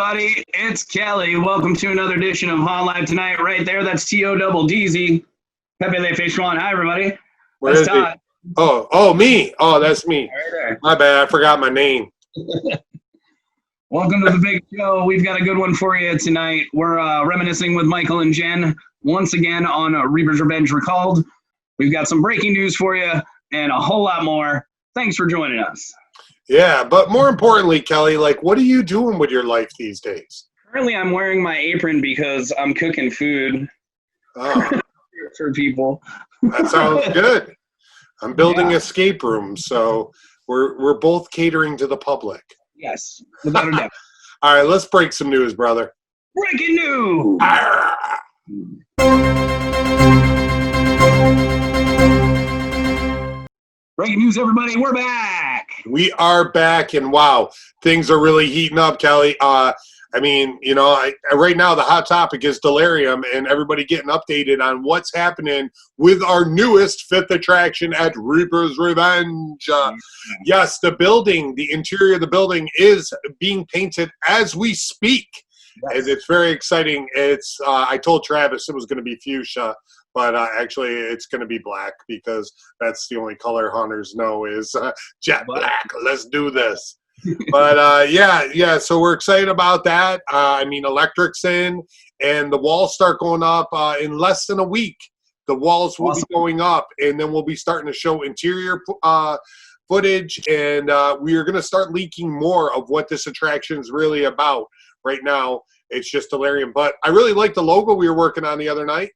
everybody. It's Kelly. Welcome to another edition of Han Live Tonight. Right there, that's T-O-double-D-Z. Pepe Le Fichuan. Hi, everybody. Where is Todd. He? Oh, me. Oh, that's me. Right there. My bad. I forgot my name. Welcome to the big show. We've got a good one for you tonight. We're reminiscing with Michael and Jen once again on Reapers Revenge Recalled. We've got some breaking news for you and a whole lot more. Thanks for joining us. Yeah, but more importantly, Kelly, what are you doing with your life these days? Currently, I'm wearing my apron because I'm cooking food for people. That sounds good. I'm building escape rooms, so we're both catering to the public. Yes, without a doubt. All right, let's break some news, brother. Breaking news! Breaking news, everybody. We're back. We are back, and wow, things are really heating up, Kelly. Right now the hot topic is Delirium, and everybody getting updated on what's happening with our newest fifth attraction at Reapers Revenge. Yes, the interior of the building is being painted as we speak. Yes. And it's very exciting. I told Travis it was going to be fuchsia, but actually it's going to be black because that's the only color hunters know is jet black. Let's do this. But so we're excited about that. Electric's in, and the walls start going up in less than a week. The walls will be going up, and then we'll be starting to show interior footage, and we are going to start leaking more of what this attraction is really about. Right now, it's just Delirium. But I really like the logo we were working on the other night.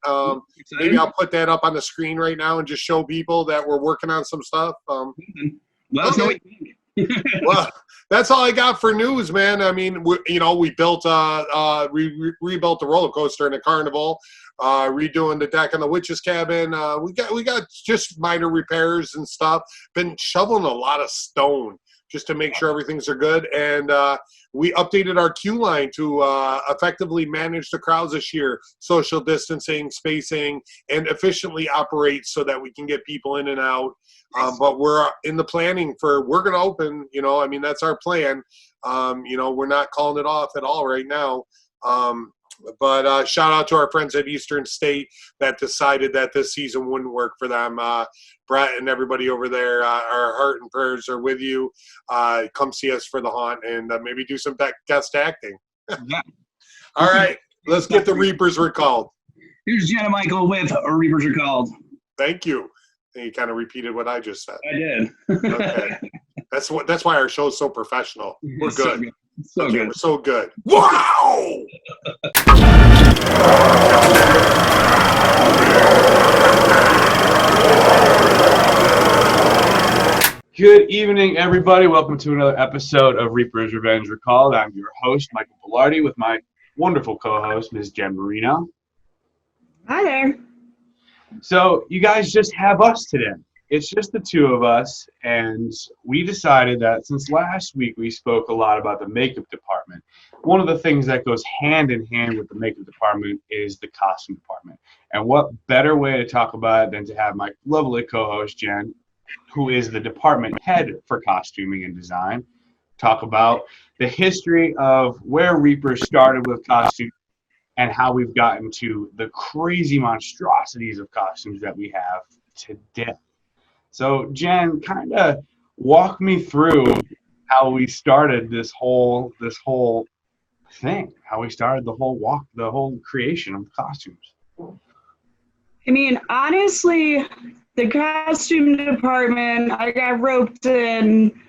Maybe I'll put that up on the screen right now and just show people that we're working on some stuff. Let us know what you think. Well, that's all I got for news, man. We built we rebuilt the roller coaster in the carnival, redoing the deck on the witch's cabin. We got just minor repairs and stuff. Been shoveling a lot of stone just to make sure everything's are good. And we updated our queue line to effectively manage the crowds this year, social distancing, spacing, and efficiently operate so that we can get people in and out. But we're in the planning we're going to open, that's our plan. We're not calling it off at all right now. But shout out to our friends at Eastern State that decided that this season wouldn't work for them. Brett and everybody over there, our heart and prayers are with you. Come see us for the haunt and maybe do some guest acting. Yeah. All right, let's get the Reapers recalled. Here's Jen and Michael with Reapers Recalled. Thank you. You kind of repeated what I just said. I did. Okay. That's why our show's so professional. We're good. So good. We're so good. Wow! Good evening, everybody. Welcome to another episode of Reapers Revenge Recalled. I'm your host, Michael Bilardi, with my wonderful co-host, Ms. Jen Marino. Hi there. So you guys just have us today. It's just the two of us, and we decided that since last week we spoke a lot about the makeup department, one of the things that goes hand in hand with the makeup department is the costume department. And what better way to talk about it than to have my lovely co-host, Jen, who is the department head for costuming and design, talk about the history of where Reapers started with costumes and how we've gotten to the crazy monstrosities of costumes that we have today. So, Jen, kind of walk me through how we started this whole thing, how we started the whole creation of costumes. Honestly, the costume department, I got roped in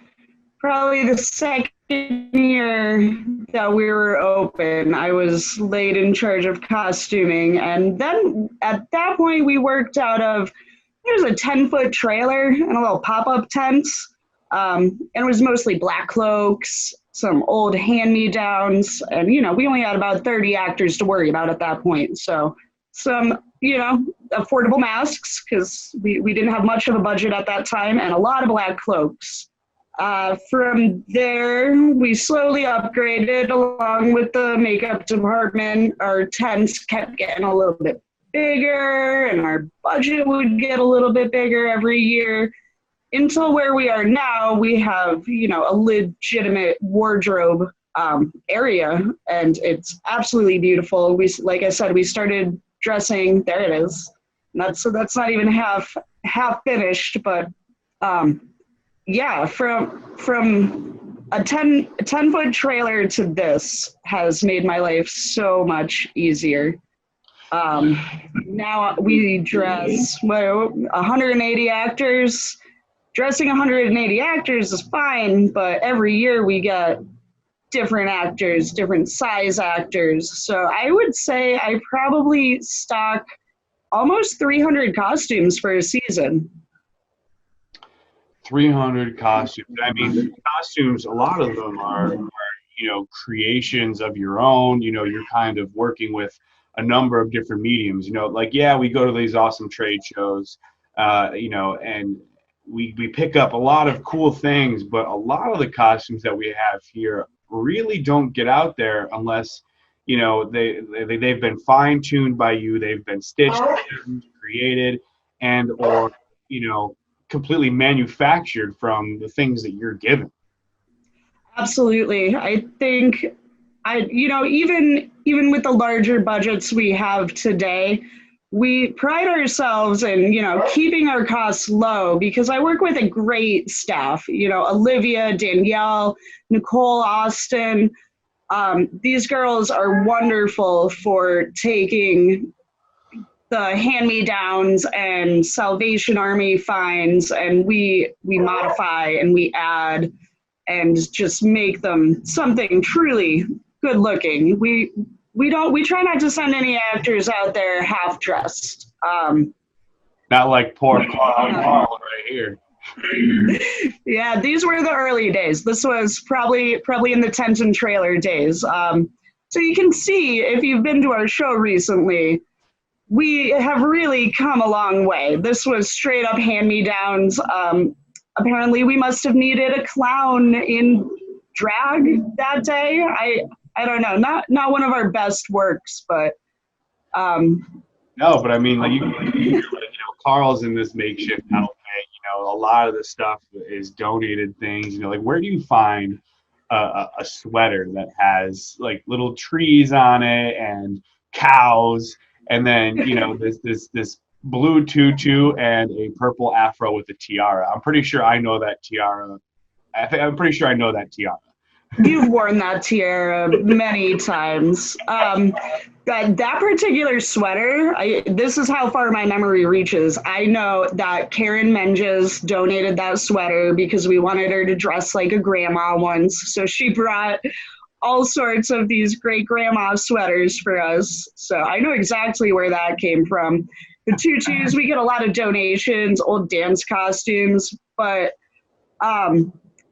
probably the second year that we were open. I was laid in charge of costuming, and then at that point we worked out of, there's a 10-foot trailer and a little pop-up tent, and it was mostly black cloaks, some old hand-me-downs, and we only had about 30 actors to worry about at that point. So some affordable masks, because we didn't have much of a budget at that time, and a lot of black cloaks. From there, we slowly upgraded along with the makeup department. Our tents kept getting a little bit bigger, and our budget would get a little bit bigger every year, until where we are now. We have, a legitimate wardrobe area, and it's absolutely beautiful. Like I said, we started dressing. There it is. That's not even half finished, but yeah, from a 10-foot trailer to this has made my life so much easier. Now we dress 180 actors. Dressing 180 actors is fine, but every year we get different actors, different size actors. So I would say I probably stock almost 300 costumes for a season. 300 costumes. I mean, the costumes, a lot of them are creations of your own. You're kind of working with a number of different mediums. Like, yeah, we go to these awesome trade shows, and we pick up a lot of cool things, but a lot of the costumes that we have here really don't get out there unless, they've been fine-tuned by you, they've been stitched, created, and or, completely manufactured from the things that you're given. Absolutely. I think even with the larger budgets we have today, we pride ourselves in, keeping our costs low, because I work with a great staff, Olivia, Danielle, Nicole, Austin. These girls are wonderful for taking the hand-me-downs and Salvation Army finds, and we modify and we add and just make them something truly good looking. We try not to send any actors out there half dressed. Not like poor Carl right here. Yeah, these were the early days. This was probably in the tent and trailer days. So you can see, if you've been to our show recently, we have really come a long way. This was straight up hand-me-downs. Apparently we must have needed a clown in drag that day. I don't know, not one of our best works, but no, but I mean, Carl's in this makeshift outfit. A lot of the stuff is donated things. Like, where do you find a sweater that has like little trees on it and cows, and then this blue tutu and a purple afro with a tiara? I'm pretty sure I know that tiara. I'm pretty sure I know that tiara. You've worn that tiara many times. That particular sweater, this is how far my memory reaches. I know that Karen Menges donated that sweater because we wanted her to dress like a grandma once. So she brought all sorts of these great grandma sweaters for us. So I know exactly where that came from. The tutus, we get a lot of donations, old dance costumes, but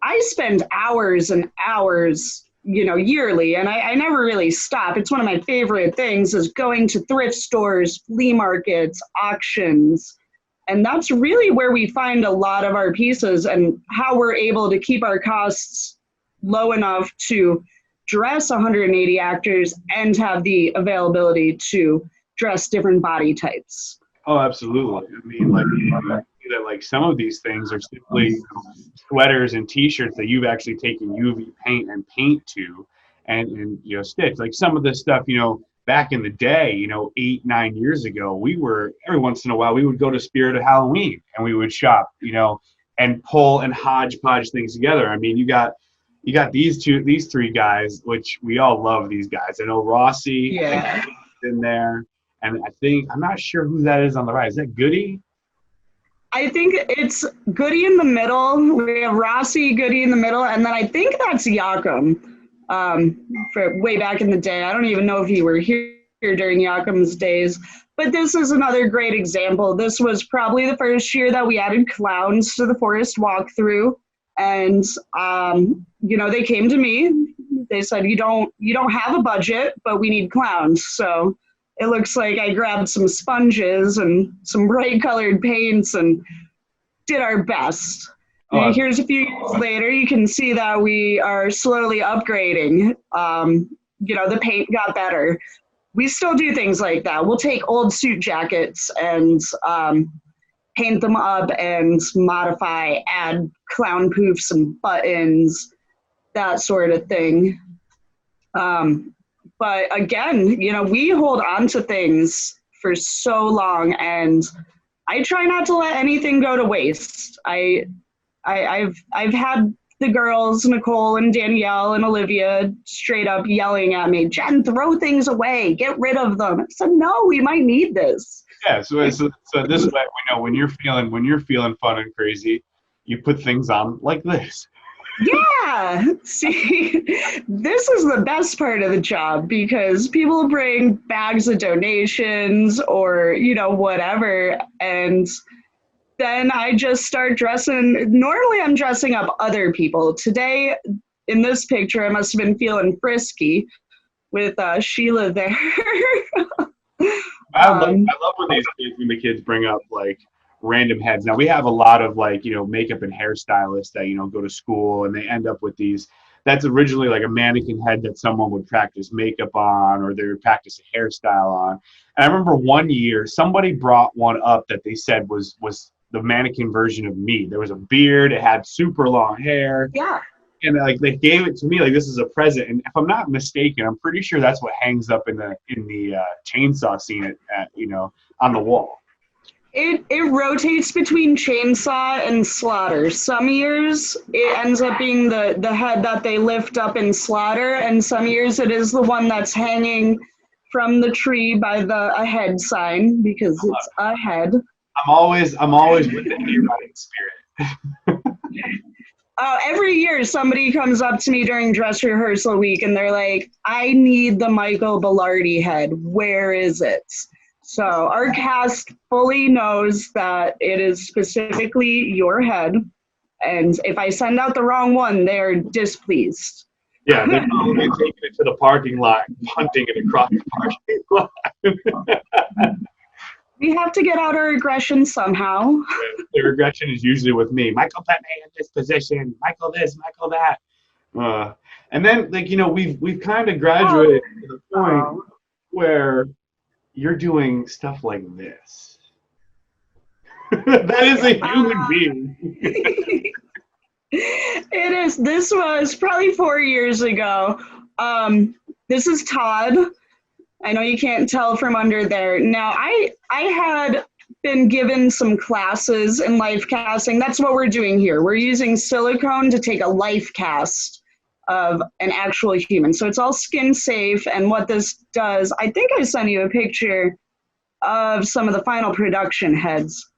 I spend hours and hours, yearly, and I never really stop. It's one of my favorite things, is going to thrift stores, flea markets, auctions, and that's really where we find a lot of our pieces and how we're able to keep our costs low enough to dress 180 actors and have the availability to dress different body types. Oh, absolutely. I mean, like some of these things are simply sweaters and T-shirts that you've actually taken UV paint and paint to, and stitch. Like some of this stuff, back in the day, 8-9 years ago, we were, every once in a while, we would go to Spirit of Halloween and we would shop, and pull and hodgepodge things together. I mean, you got these three guys, which we all love these guys. I know Rossi in there. And I'm not sure who that is on the right. Is that Goody? I think it's Goody in the middle. We have Rossi, Goody in the middle, and then I think that's Yakum for way back in the day. I don't even know if you were here during Yakum's days, but this is another great example. This was probably the first year that we added clowns to the forest walkthrough, and they came to me. They said, you don't have a budget, but we need clowns. So it looks like I grabbed some sponges and some bright colored paints and did our best. And here's a few years later, you can see that we are slowly upgrading. The paint got better. We still do things like that. We'll take old suit jackets and paint them up and modify, add clown poofs and buttons, that sort of thing. But again, we hold on to things for so long, and I try not to let anything go to waste. I've had the girls, Nicole and Danielle and Olivia, straight up yelling at me, Jen, throw things away, get rid of them. I said, no, we might need this. Yeah, so this way we know when you're feeling fun and crazy, you put things on like this. Yeah, see, this is the best part of the job, because people bring bags of donations or whatever, and then I just start dressing. Normally I'm dressing up other people. Today in this picture I must have been feeling frisky with Sheila there. I love when the kids bring up like random heads. Now we have a lot of like, makeup and hairstylists that, go to school and they end up with these. That's originally like a mannequin head that someone would practice makeup on, or they would practice a hairstyle on. And I remember one year somebody brought one up that they said was the mannequin version of me. There was a beard, it had super long hair. Yeah. And like they gave it to me like this is a present. And if I'm not mistaken, I'm pretty sure that's what hangs up in the chainsaw scene at on the wall. It rotates between chainsaw and slaughter. Some years it ends up being the head that they lift up in slaughter, and some years it is the one that's hanging from the tree by a head sign, because it's a head. I'm always with the erotic spirit. Every year somebody comes up to me during dress rehearsal week and they're like, I need the Michael Belardi head. Where is it? So our cast fully knows that it is specifically your head. And if I send out the wrong one, they're displeased. Yeah, they're probably taking it to the parking lot, punting it across the parking lot. We have to get out our aggression somehow. The aggression is usually with me. Michael put me in this position. Michael this, Michael that. And then, like, we've kind of graduated to the point where you're doing stuff like this. That is a human being. It is. This was probably 4 years ago. This is Todd. I know you can't tell from under there. Now, I had been given some classes in life casting. That's what we're doing here. We're using silicone to take a life cast of an actual human. So it's all skin safe. And what this does, I think I sent you a picture of some of the final production heads.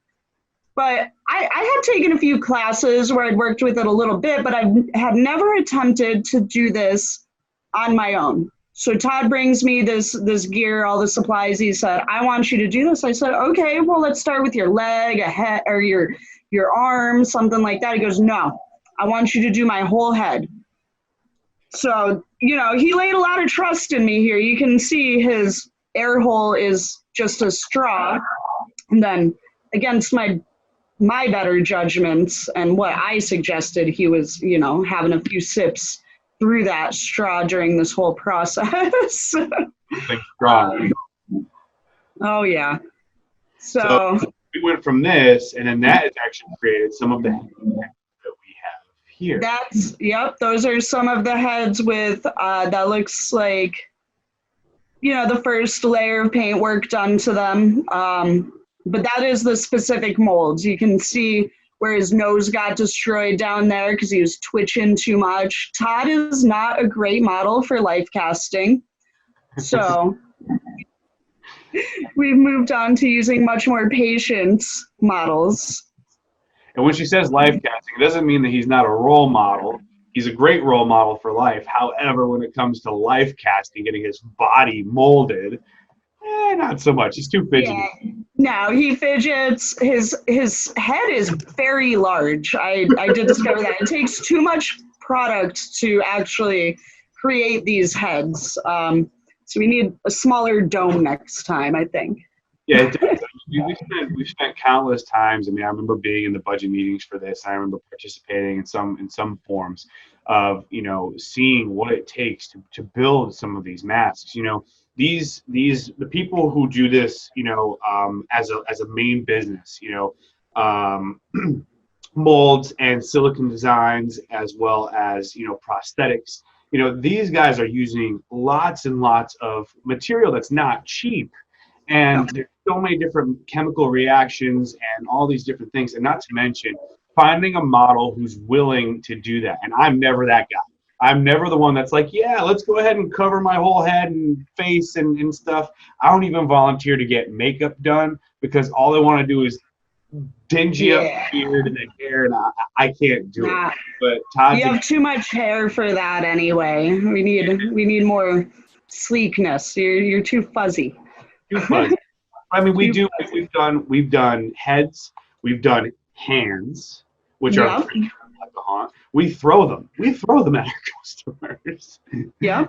But I had taken a few classes where I'd worked with it a little bit, but I had never attempted to do this on my own. So Todd brings me this gear, all the supplies. He said, I want you to do this. I said, okay, well, let's start with your leg, a head, or your arm, something like that. He goes, no, I want you to do my whole head. So, he laid a lot of trust in me here. You can see his air hole is just a straw. And then against my better judgments and what I suggested, he was, having a few sips through that straw during this whole process. Oh, yeah. So we went from this, and then that has actually created some of the heads that we have here. Those are some of the heads with, that looks like, the first layer of paint work done to them. But that is the specific molds. You can see where his nose got destroyed down there because he was twitching too much. Todd is not a great model for life casting. So we've moved on to using much more patient models. And when she says life casting, it doesn't mean that he's not a role model. He's a great role model for life. However, when it comes to life casting, getting his body molded, not so much. He's too fidgety. Yeah. No, he fidgets. His head is very large. I did discover that. It takes too much product to actually create these heads. So we need a smaller dome next time, I think. Yeah, it does. We've spent countless times. I mean, I remember being in the budget meetings for this. I remember participating in some forms of, seeing what it takes to build some of these masks. The people who do this, as a main business, molds and silicone designs, as well as, prosthetics, you know, these guys are using lots and lots of material that's not cheap. And there's so many different chemical reactions and all these different things. And not to mention finding a model who's willing to do that. And I'm never that guy. I'm never the one that's like, yeah, let's go ahead and cover my whole head and face and stuff. I don't even volunteer to get makeup done because all I want to do is dingy up the beard and the hair, and I can't do it. But Todd, you have too much hair for that anyway. We need more sleekness. You're too fuzzy. Too fuzzy. I mean, we've done heads, we've done hands, which are pretty like a haunt. We throw them at our customers. Yeah.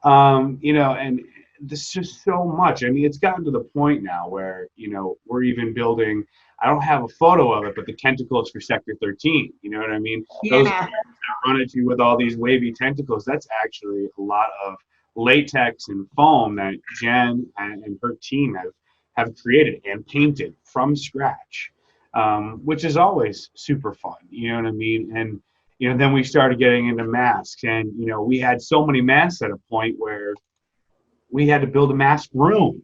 You know, and there's just so much. I mean, it's gotten to the point now where, you know, we're even building, I don't have a photo of it, but the tentacles for Sector 13. You know what I mean? Yeah. Those that run at you with all these wavy tentacles, that's actually a lot of latex and foam that Jen and her team have created and painted from scratch, which is always super fun. You know what I mean? And, you know, then we started getting into masks, and, you know, we had so many masks at a point where we had to build a mask room.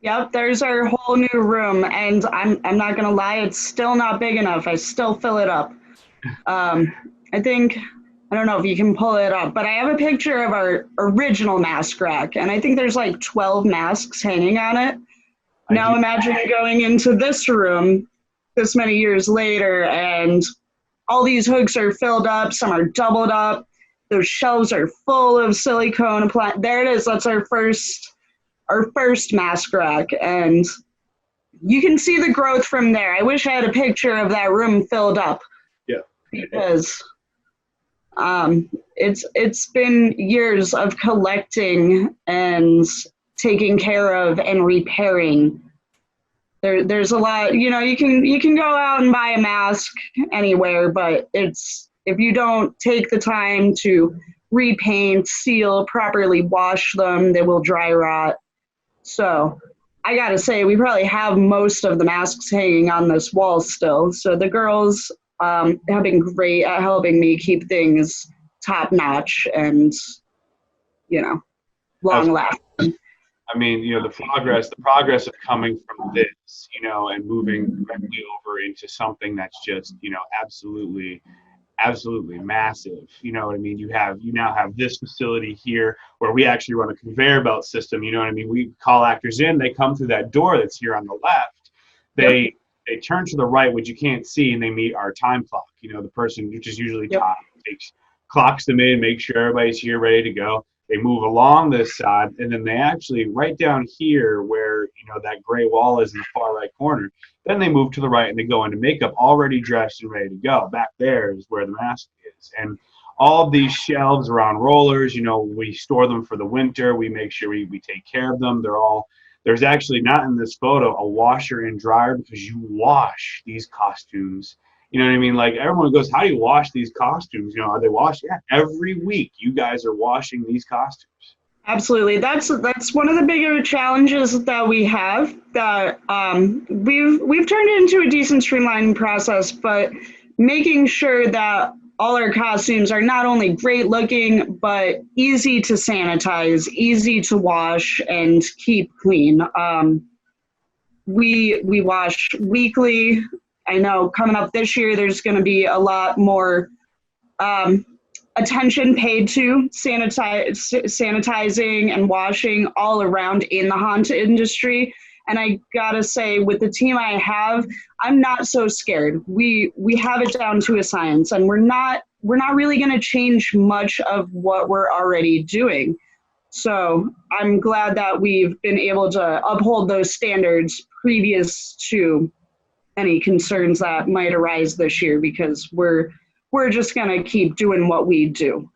Yep, there's our whole new room, and I'm not gonna lie, it's still not big enough. I still fill it up. I think, I don't know if you can pull it up, but I have a picture of our original mask rack, and I think there's like 12 masks hanging on it. Now imagine going into this room this many years later, and all these hooks are filled up, some are doubled up. Those shelves are full of silicone applied. There it is. That's our first mask rack, and you can see the growth from there. I wish I had a picture of that room filled up. Yeah. Because it's been years of collecting and taking care of and repairing. There's a lot, you know, you can go out and buy a mask anywhere, but if you don't take the time to repaint, seal, properly wash them, they will dry rot. So I gotta say, we probably have most of the masks hanging on this wall still. So the girls have been great at helping me keep things top notch and, you know, long lasting. I mean, you know, the progress of coming from this, you know, and moving directly over into something that's just, you know, absolutely massive. You know what I mean? You now have this facility here where we actually run a conveyor belt system. You know what I mean? We call actors in, they come through that door that's here on the left. They turn to the right, which you can't see, and they meet our time clock. You know, the person, which is usually Todd, clocks them in, makes sure everybody's here ready to go. They move along this side, and then they actually, right down here where, you know, that gray wall is in the far right corner, then they move to the right and they go into makeup already dressed and ready to go. Back there is where the mask is. And all of these shelves are on rollers. You know, we store them for the winter. We make sure we take care of them. There's actually not in this photo a washer and dryer because you wash these costumes. You know what I mean? Like, everyone goes, how do you wash these costumes? You know, are they washed? Yeah, every week you guys are washing these costumes. Absolutely. That's one of the bigger challenges that we have, that we've turned it into a decent streamlining process, but making sure that all our costumes are not only great looking, but easy to sanitize, easy to wash, and keep clean. We wash weekly. I know coming up this year, there's going to be a lot more attention paid to sanitizing and washing all around in the haunt industry. And I gotta say, with the team I have, I'm not so scared. We have it down to a science, and we're not really going to change much of what we're already doing. So I'm glad that we've been able to uphold those standards previous to any concerns that might arise this year, because we're just going to keep doing what we do.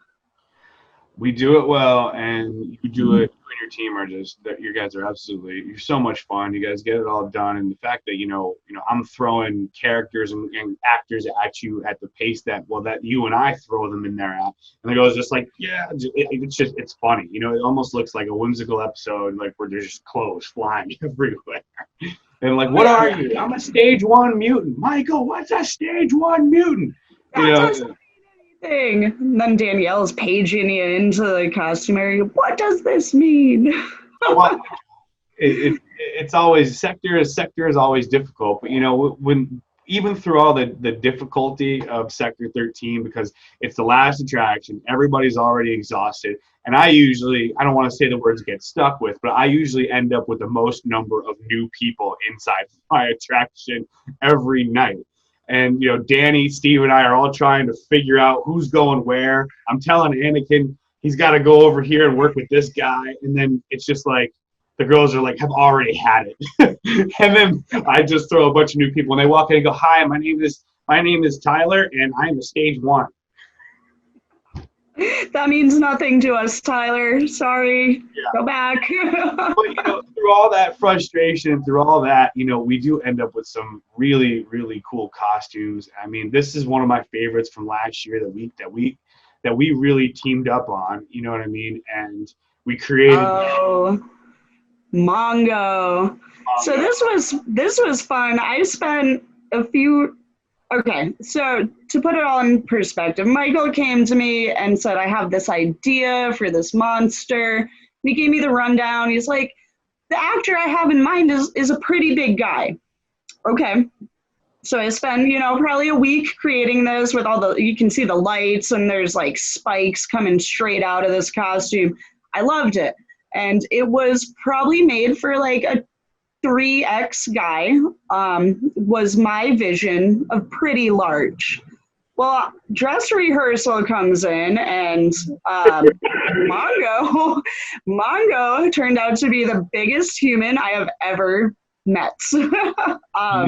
We do it well, and you do it. You and your team are just, you guys are absolutely, you're so much fun. You guys get it all done. And the fact that, you know, I'm throwing characters and actors at you at the pace that you and I throw them in there at. And it goes just like, yeah, it's funny. You know, it almost looks like a whimsical episode, like where there's just clothes flying everywhere. And like, what are you? I'm a stage 1 mutant. Michael, what's a stage 1 mutant? You know, thing. And then Danielle's paging you into the costume area. What does this mean? Well, it's always sector is always difficult, but when even through all the difficulty of Sector 13, because it's the last attraction, everybody's already exhausted, and I don't want to say the words get stuck with, but I usually end up with the most number of new people inside my attraction every night. And Danny, Steve, and I are all trying to figure out who's going where. I'm telling Anakin he's got to go over here and work with this guy, and then it's just like the girls are like, have already had it. And then I just throw a bunch of new people and they walk in and go, hi, my name is Tyler and I'm a stage 1. That means nothing to us, Tyler. Sorry. Yeah. Go back. But through all that frustration, through all that, we do end up with some really, really cool costumes. I mean, this is one of my favorites from last year that we really teamed up on, you know what I mean? And we created Mongo. So this was fun. I spent a few. Okay, so to put it all in perspective, Michael came to me and said, I have this idea for this monster. And he gave me the rundown. He's like, the actor I have in mind is a pretty big guy. Okay. So I spent, probably a week creating this with you can see the lights and there's like spikes coming straight out of this costume. I loved it. And it was probably made for like a 3X guy, was my vision of pretty large. Well, dress rehearsal comes in and Mongo turned out to be the biggest human I have ever met. 7 foot, I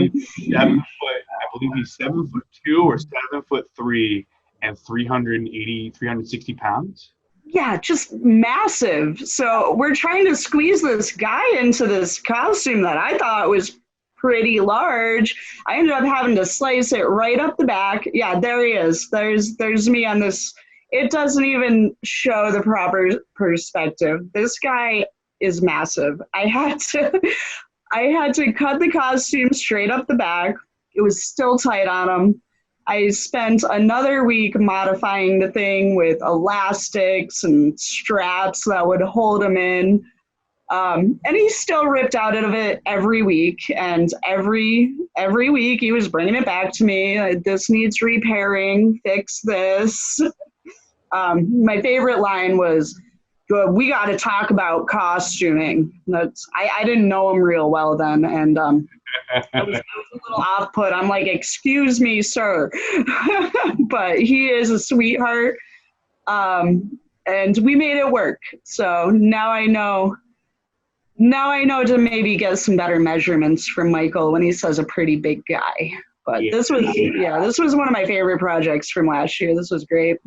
believe he's 7'2" or 7'3" and 360 pounds. Yeah, just massive. So we're trying to squeeze this guy into this costume that I thought was pretty large. I ended up having to slice it right up the back. Yeah, there he is. There's me on this. It doesn't even show the proper perspective. This guy is massive. I had to cut the costume straight up the back. It was still tight on him. I spent another week modifying the thing with elastics and straps that would hold him in. And he still ripped out of it every week. And every week he was bringing it back to me. This needs repairing, fix this. My favorite line was, we got to talk about costuming. I didn't know him real well then. And I was a little off-put. I'm like, excuse me, sir. But he is a sweetheart. And we made it work. So now I know to maybe get some better measurements from Michael when he says a pretty big guy. But this was one of my favorite projects from last year. This was great.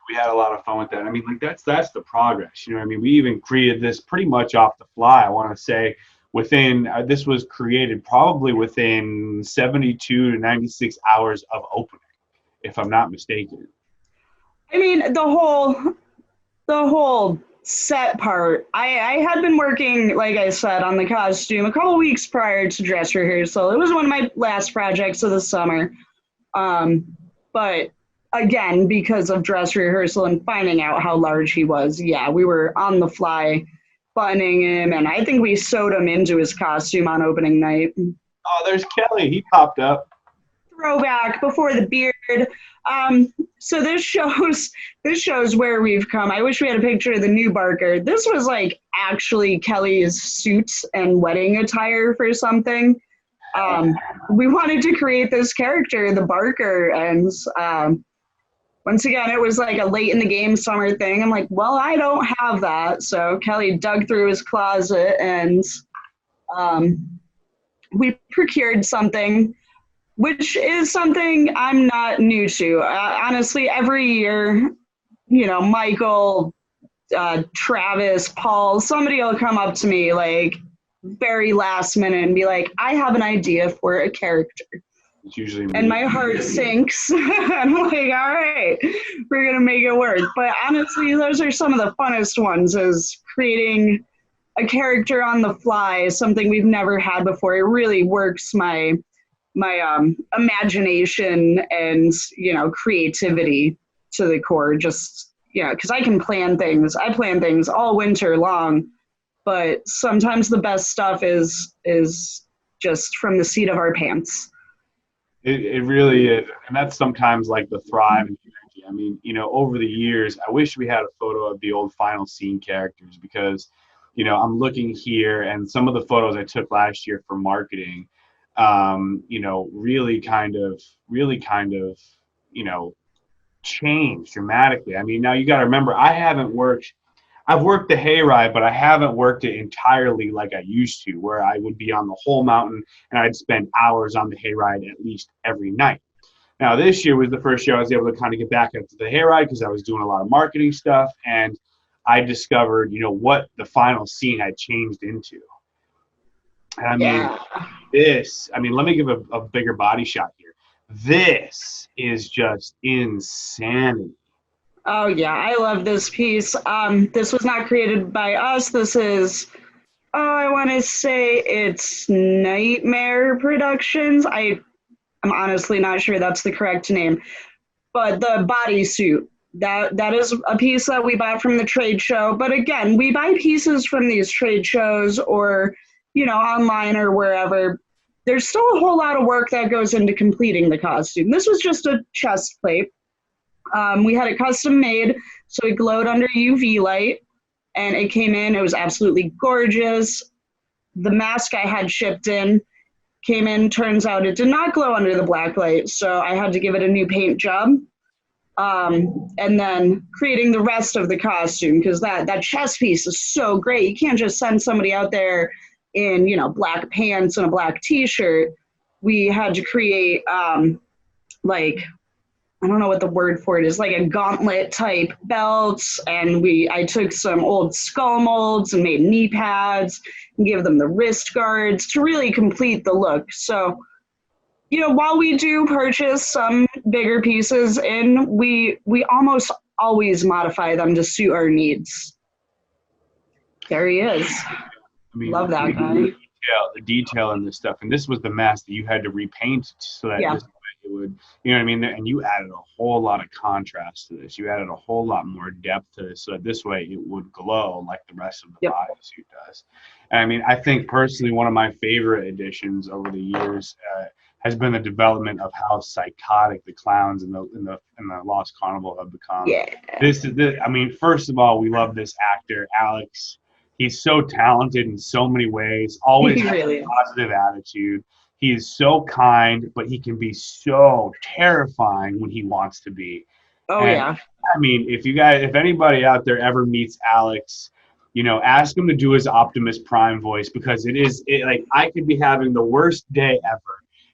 We had a lot of fun with that. I mean, like that's the progress. I mean, we even created this pretty much off the fly. I want to say this was created probably within 72 to 96 hours of opening, if I'm not mistaken. I mean, the whole set part. I had been working, like I said, on the costume a couple weeks prior to dress rehearsal. It was one of my last projects of the summer. But again, because of dress rehearsal and finding out how large he was, we were on the fly buttoning him, and I think we sewed him into his costume on opening night. Oh, there's Kelly. He popped up. Throwback before the beard. So this shows where we've come. I wish we had a picture of the new Barker. This was like actually Kelly's suit and wedding attire for something. We wanted to create this character, the Barker, and once again, it was like a late in the game summer thing. I'm like, well, I don't have that. So Kelly dug through his closet and we procured something, which is something I'm not new to. Honestly, every year, Michael, Travis, Paul, somebody will come up to me like very last minute and be like, I have an idea for a character. It's usually me. And my heart sinks. I'm like, all right, we're going to make it work. But honestly, those are some of the funnest ones, is creating a character on the fly, something we've never had before. It really works my imagination and, creativity. to the core. Just, yeah, because I can plan things. I plan things all winter long, but sometimes the best stuff is just from the seat of our pants. It really is. And that's sometimes like the thrive and energy. I mean, you know, over the years, I wish we had a photo of the old final scene characters because, you know, I'm looking here and some of the photos I took last year for marketing, you know, really kind of, you know, changed dramatically. I mean, now you got to remember, I've worked the hayride, but I haven't worked it entirely like I used to, where I would be on the whole mountain and I'd spend hours on the hayride at least every night. Now, this year was the first year I was able to kind of get back into the hayride because I was doing a lot of marketing stuff, and I discovered, you know, what the final scene had changed into. And I mean, let me give a bigger body shot here. This is just insanity. Oh yeah, I love this piece. This was not created by us. This is, I want to say it's Nightmare Productions. I'm honestly not sure that's the correct name, but the bodysuit, that is a piece that we bought from the trade show. But again, we buy pieces from these trade shows or, you know, online or wherever. There's still a whole lot of work that goes into completing the costume. This was just a chest plate. We had it custom made, so it glowed under UV light, and it came in. It was absolutely gorgeous. The mask I had shipped in came in. Turns out it did not glow under the black light, so I had to give it a new paint job. And then creating the rest of the costume, because that chest piece is so great. You can't just send somebody out there in, you know, black pants and a black T-shirt. We had to create like, I don't know what the word for it is, like a gauntlet type belts. And I took some old skull molds and made knee pads and gave them the wrist guards to really complete the look. So, you know, while we do purchase some bigger pieces in, we almost always modify them to suit our needs. There he is. I mean, love that guy. The detail in this stuff. And this was the mask that you had to repaint so that it would, you know what I mean? And you added a whole lot of contrast to this. You added a whole lot more depth to this so that this way it would glow like the rest of the bodysuit does. And I mean, I think personally one of my favorite additions over the years has been the development of how psychotic the clowns in the Lost Carnival have become. Yeah. I mean, first of all, we love this actor, Alex. He's so talented in so many ways, always has a positive attitude. He is so kind, but he can be so terrifying when he wants to be. Oh, yeah. I mean, if anybody out there ever meets Alex, you know, ask him to do his Optimus Prime voice, because like I could be having the worst day ever,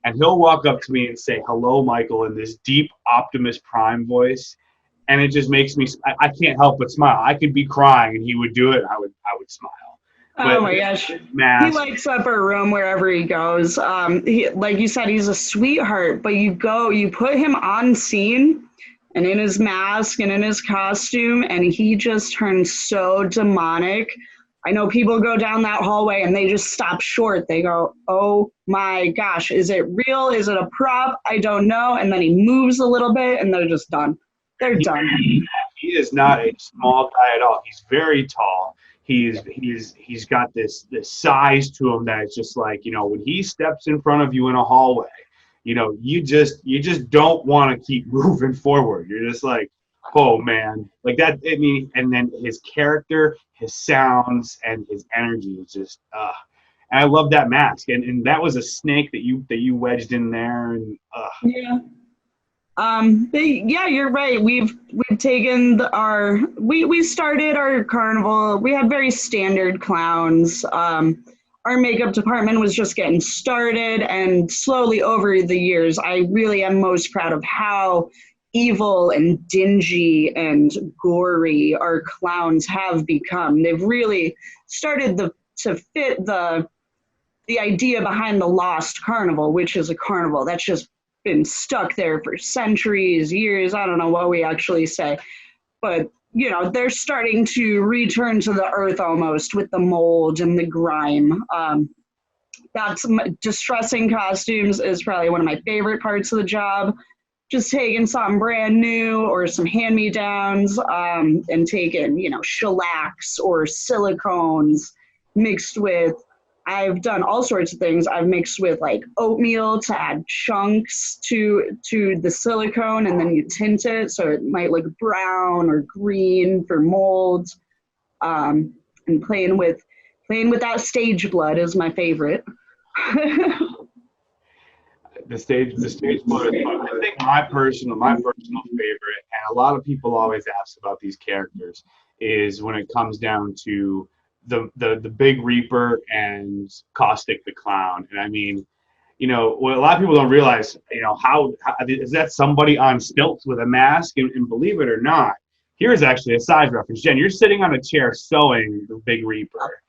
and he'll walk up to me and say, "Hello, Michael," in this deep Optimus Prime voice, and it just makes me, I can't help but smile. I could be crying and he would do it, I would smile. Oh my gosh. He lights up our room wherever he goes. Like you said, he's a sweetheart, but you put him on scene and in his mask and in his costume, and he just turns so demonic. I know people go down that hallway and they just stop short. They go, "Oh my gosh, is it real? Is it a prop? I don't know." And then he moves a little bit and they're just done. They're done. He is not a small guy at all. He's very tall. He's got this size to him that it's just like, you know, when he steps in front of you in a hallway, you know, you just don't want to keep moving forward. You're just like, oh man, like that. I mean, and then his character, his sounds, and his energy is just, and I love that mask. And that was a snake that you wedged in there, and yeah. But yeah, you're right. We've taken we started our carnival. We had very standard clowns. Our makeup department was just getting started, and slowly over the years, I really am most proud of how evil and dingy and gory our clowns have become. They've really started to fit the idea behind the Lost Carnival, which is a carnival that's just been stuck there for centuries, years. I don't know what we actually say, but you know, they're starting to return to the earth almost with the mold and the grime. That's distressing costumes is probably one of my favorite parts of the job. just taking something brand new or some hand-me-downs, and taking, shellacs or silicones mixed with, I've done all sorts of things. I've mixed with like oatmeal to add chunks to the silicone, and then you tint it so it might look brown or green for molds. And playing with that stage blood is my favorite. The stage blood is fun. I think my personal favorite, and a lot of people always ask about these characters, is when it comes down to the Big Reaper and Caustic the Clown. And I mean, what a lot of people don't realize, how is that somebody on stilts with a mask? And believe it or not, here's actually a side reference. Jen, you're sitting on a chair sewing the Big Reaper.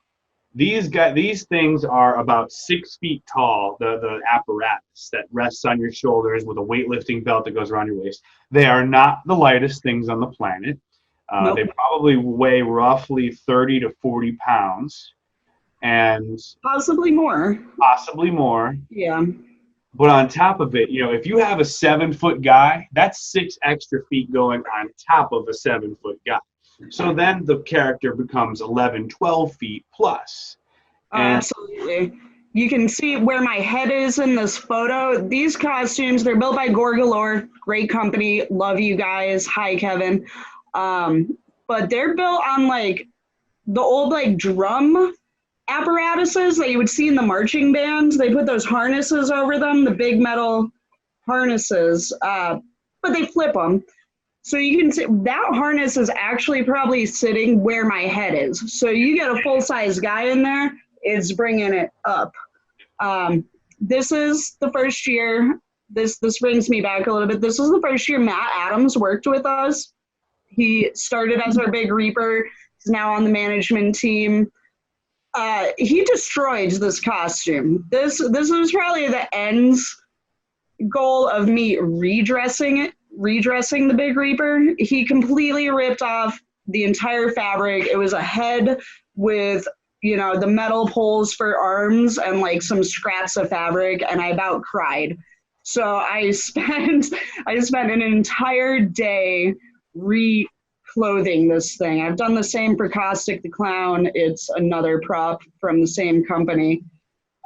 These things are about 6 feet tall, the apparatus that rests on your shoulders with a weightlifting belt that goes around your waist. They are not the lightest things on the planet. Nope. They probably weigh roughly 30 to 40 pounds. And possibly more. Yeah. But on top of it, if you have a 7-foot guy, that's 6 extra feet going on top of a 7-foot guy. So then the character becomes 11, 12 feet plus. Absolutely. You can see where my head is in this photo. These costumes, they're built by Gorgalore, great company. Love you guys. Hi, Kevin. But they're built on like the old like drum apparatuses that you would see in the marching bands. They put those harnesses over them, the big metal harnesses, but they flip them. So you can see that harness is actually probably sitting where my head is. So you get a full-size guy in there, it's bringing it up. This is the first year, this brings me back a little bit. This is the first year Matt Adams worked with us. He started as our Big Reaper. He's now on the management team. He destroyed this costume. This was probably the end's goal of me redressing the Big Reaper. He completely ripped off the entire fabric. It was a head with, the metal poles for arms and like some scraps of fabric, and I about cried. So I spent an entire day reclothing this thing. I've done the same for Caustic the Clown. It's another prop from the same company.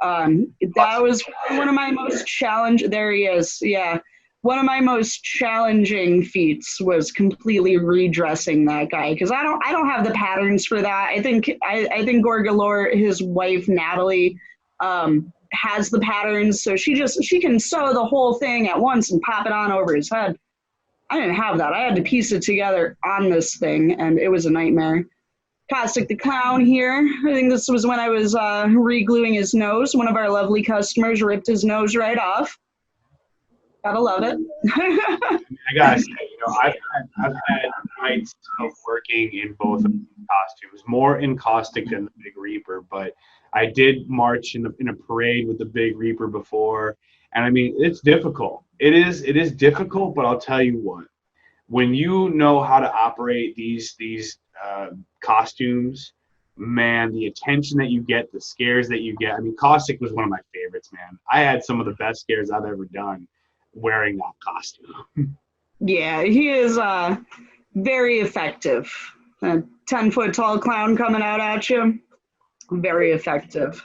That was one of my most challenging. There he is. Yeah. One of my most challenging feats was completely redressing that guy, because I don't have the patterns for that. I think Gorgalore, his wife Natalie, has the patterns, so she can sew the whole thing at once and pop it on over his head. I didn't have that. I had to piece it together on this thing, and it was a nightmare. Caustic the Clown here. I think this was when I was re-gluing his nose. One of our lovely customers ripped his nose right off. Gotta love it. I gotta say, I've had nights of working in both of these costumes, more in Caustic than the Big Reaper, but I did march in a parade with the Big Reaper before, and I mean, it's difficult. It is difficult, but I'll tell you what, when you know how to operate these costumes, man, the attention that you get, the scares that you get. I mean, Caustic was one of my favorites, man. I had some of the best scares I've ever done wearing that costume. Yeah, he is very effective. A 10-foot tall clown coming out at you. Very effective.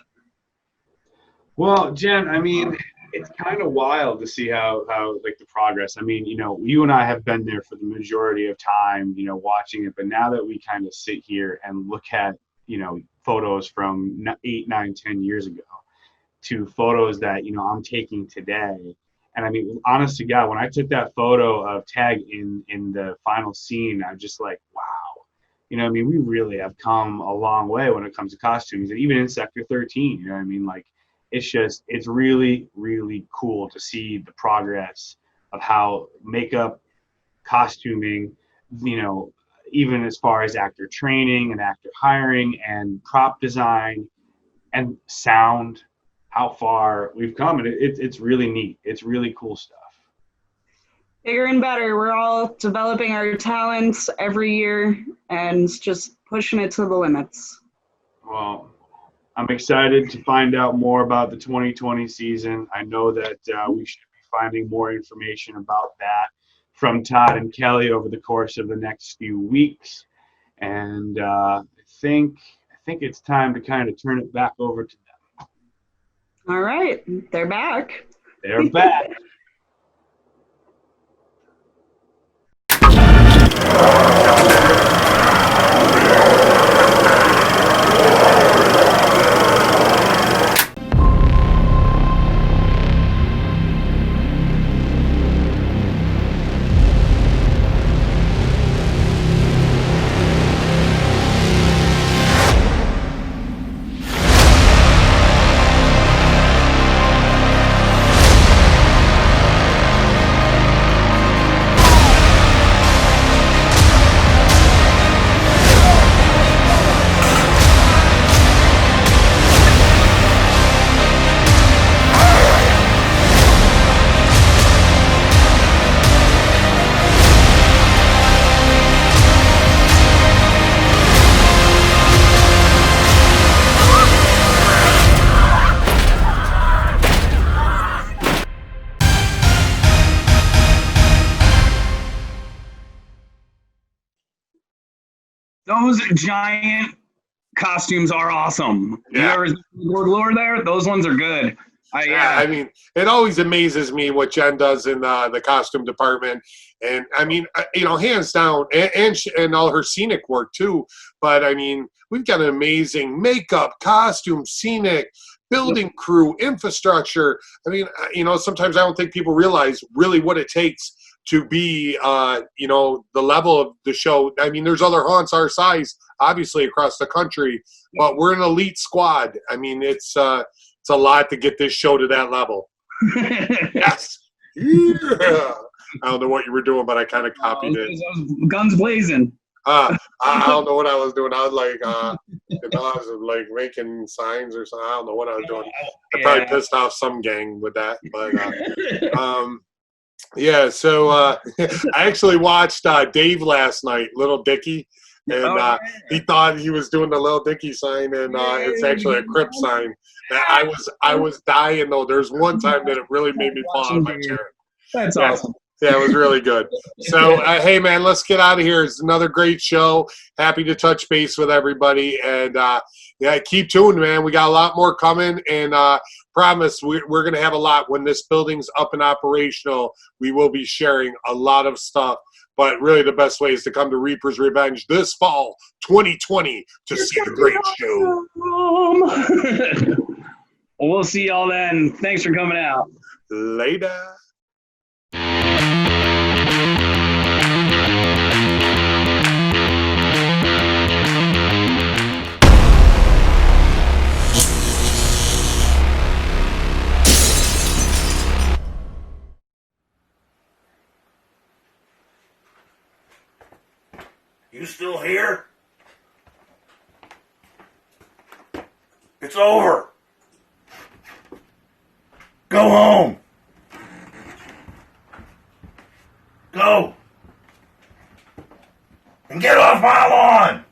Well, Jen, I mean, it's kind of wild to see how like the progress. I mean, you and I have been there for the majority of time, watching it. But now that we kind of sit here and look at, photos from 8, 9, 10 years ago to photos that, I'm taking today. And I mean, honest to God, when I took that photo of Tag in the final scene, I'm just like, wow. I mean, we really have come a long way when it comes to costumes, and even in Sector 13, I mean? Like, it's really, really cool to see the progress of how makeup, costuming, even as far as actor training and actor hiring and prop design and sound, how far we've come. And it's really neat. It's really cool stuff. Bigger and better. We're all developing our talents every year and just pushing it to the limits. Well, I'm excited to find out more about the 2020 season. I know that we should be finding more information about that from Todd and Kelly over the course of the next few weeks. And I think it's time to kind of turn it back over to them. All right, they're back. They're back. Those giant costumes are awesome. Yeah. You ever see lure there? Those ones are good. Yeah, I mean, it always amazes me what Jen does in the costume department, and I mean, hands down, and all her scenic work too. But I mean, we've got an amazing makeup, costume, scenic, building crew, infrastructure. I mean, sometimes I don't think people realize really what it takes to be, the level of the show. I mean, there's other haunts our size, obviously, across the country, but we're an elite squad. I mean, it's a lot to get this show to that level. Yes. Yeah. I don't know what you were doing, but I kind of copied it. Guns blazing. I don't know what I was doing. I was like, I was like making signs or something. I don't know what I was doing. I probably pissed off some gang with that, but yeah. So I actually watched Dave last night, Little Dicky, and he thought he was doing the Little Dicky sign, and it's actually a Crip sign. I was dying though. There's one time that it really made me fall out of my chair. That's awesome. Yeah, it was really good. So, hey, man, let's get out of here. It's another great show. Happy to touch base with everybody. And, keep tuned, man. We got a lot more coming. And promise we're going to have a lot. When this building's up and operational, we will be sharing a lot of stuff. But really the best way is to come to Reapers Revenge this fall, 2020, to see the great show. Well, we'll see y'all then. Thanks for coming out. Later. You still here? It's over. Go home. Go. And get off my lawn.